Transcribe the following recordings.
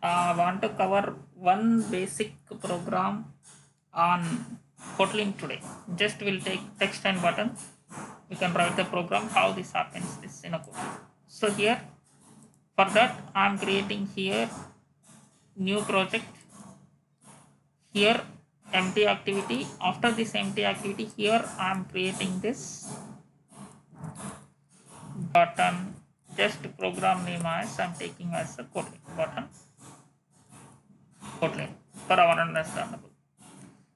I want to cover one basic program on Kotlin today. Just will take text and button. We can write the program how this happens this in a code. So here for that I'm creating here new project. Here empty activity. After this empty activity here I'm creating this button. Just program name as I'm taking as a Kotlin button. Kotlin for our understandable.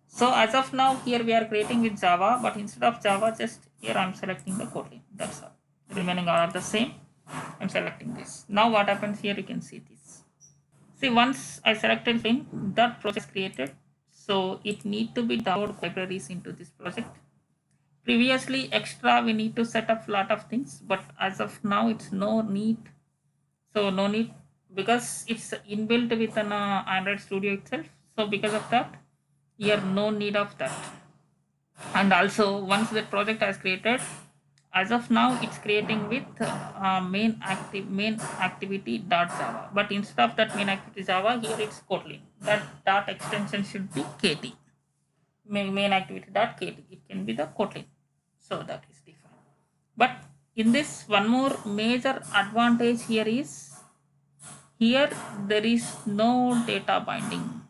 So as of now here we are creating with Java, but instead of Java just here I'm selecting the Kotlin. That's all. Remaining are the same. I'm selecting this. Now what happens here, you can see this. See, once I selected thing, that project is created. So it need to be download libraries into this project. Previously extra we need to set up lot of things, but as of now it's no need. So no need because it's inbuilt with an Android Studio itself. So because of that, here no need of that. And also once that project has created, as of now it's creating with main activity dot java, but instead of that main activity java here it's Kotlin. That dot extension should be kt, main activity dot kt. It can be the Kotlin, so that is different. But in this one more major advantage here is, here there is no data binding.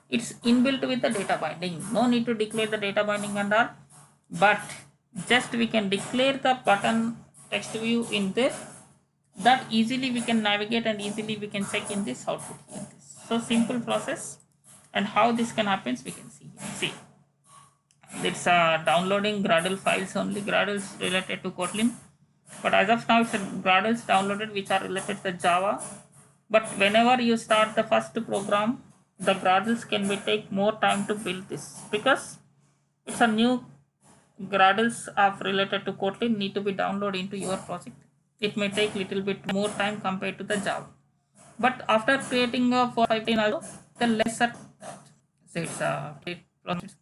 It's inbuilt with the data binding. No need to declare the data binding and all, but just we can declare the button text view in this. That easily we can navigate and easily we can check in this output here. So simple process, and how this can happen we can see here. See, it's downloading Gradle files only. Gradles related to Kotlin, but as of now it's Gradles downloaded which are related to Java. But whenever you start the first program, the Gradles can be take more time to build this, because it's a new Gradles of related to Kotlin need to be downloaded into your project. It may take little bit more time compared to the Java. But after creating a for 15 also, the lesser that. So it's a process.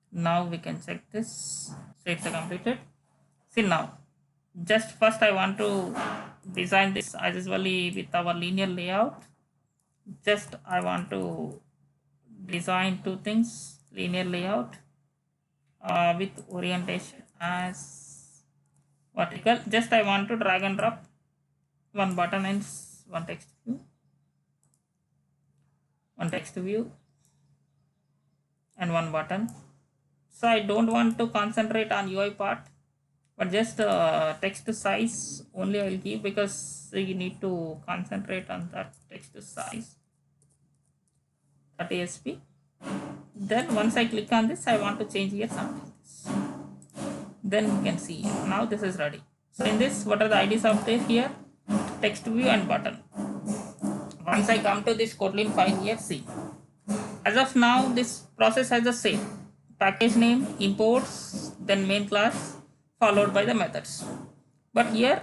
Now we can check this. So it's completed. See now, just first I want to design this as usually with our linear layout. Just I want to design two things, linear layout with orientation as vertical. Just I want to drag and drop one button and one text view and one button. So I don't want to concentrate on UI part, but just text size only I will give, because you need to concentrate on that text size, that ASP. Then once I click on this, I want to change here something. Then you can see now this is ready. So in this, what are the IDs of this here? Text view and button. Once I come to this Kotlin file here, see, as of now this process has the same package name, imports, then main class, followed by the methods. But here,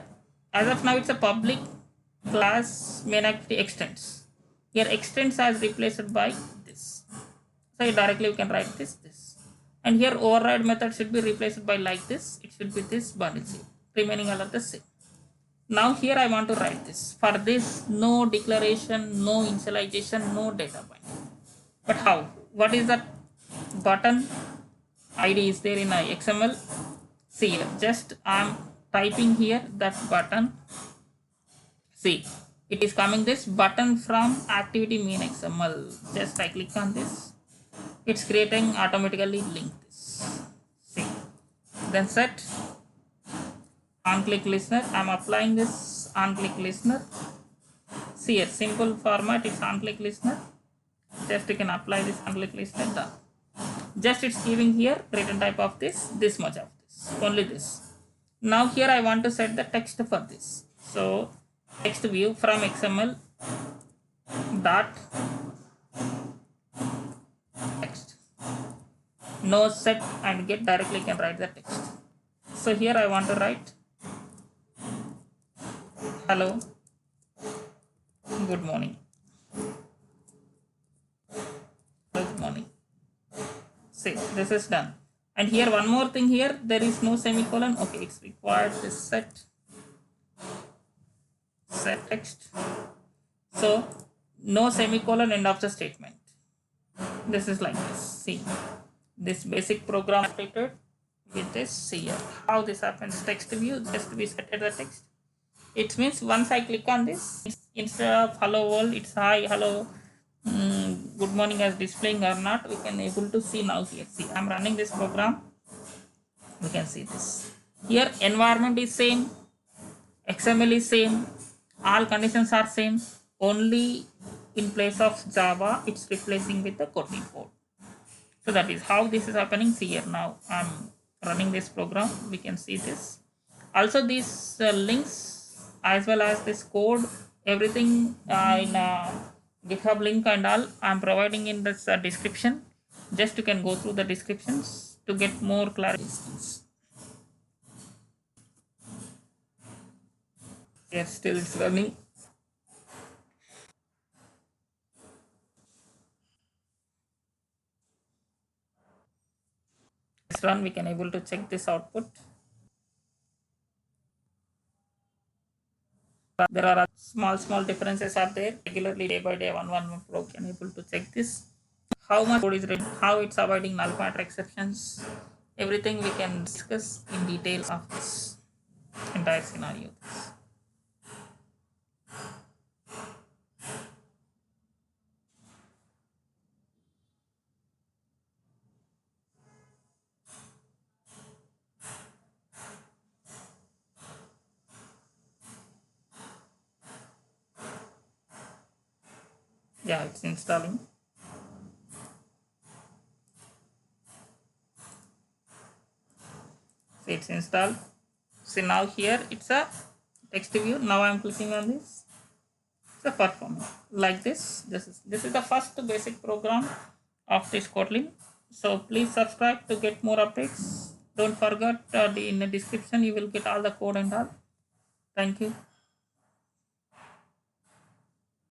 as of now, it's a public class main activity extends. Here extends as replaced by this. So directly we can write this. And here override method should be replaced by like this. It should be this bundle C. Remaining all of the same. Now here I want to write this. For this, no declaration, no initialization, no data binding. But how? What is that button ID is there in XML? See here, just I'm typing here that button. See, it is coming this button from activity main XML. Just I click on this, it's creating automatically link this. See, then set on click listener. I'm applying this on click listener. See here, simple format, it's on click listener. Just you can apply this on click listener, done. Just it's giving here return type of this much of this, only this. Now here I want to set the text for this. So text view from XML dot text, no set and get, directly can write the text. So here I want to write hello, good morning. Good morning. See, this is done. And here one more thing, here there is no semicolon. Okay, it's required this set text. So So no semicolon end of the statement. This is like this. See, this basic program created with this here. How this happens? Text view, just we set the text. It means once I click on this, instead of hello world, it's hi, hello, good morning as displaying or not, we can able to see now here. See, I'm running this program. We can see this. Here environment is same, XML is same, all conditions are same. Only in place of Java, it's replacing with the Kotlin code. So that is how this is happening. See here now, I'm running this program. We can see this. Also, these links as well as this code, everything in GitHub link and all, I'm providing in this description. Just you can go through the descriptions to get more clarity. Yes, still it's running. Run, we can able to check this output. There are small differences are there. Regularly day by day, one pro can able to check this. How much code is written, how it's avoiding null pointer exceptions, everything we can discuss in detail of this entire scenario. Yeah, it's installing. So it's installed. So now here it's a text view. Now I'm clicking on this. It's a performing like this. This is the first basic program of this Kotlin. So please subscribe to get more updates. Don't forget in the description you will get all the code and all. Thank you.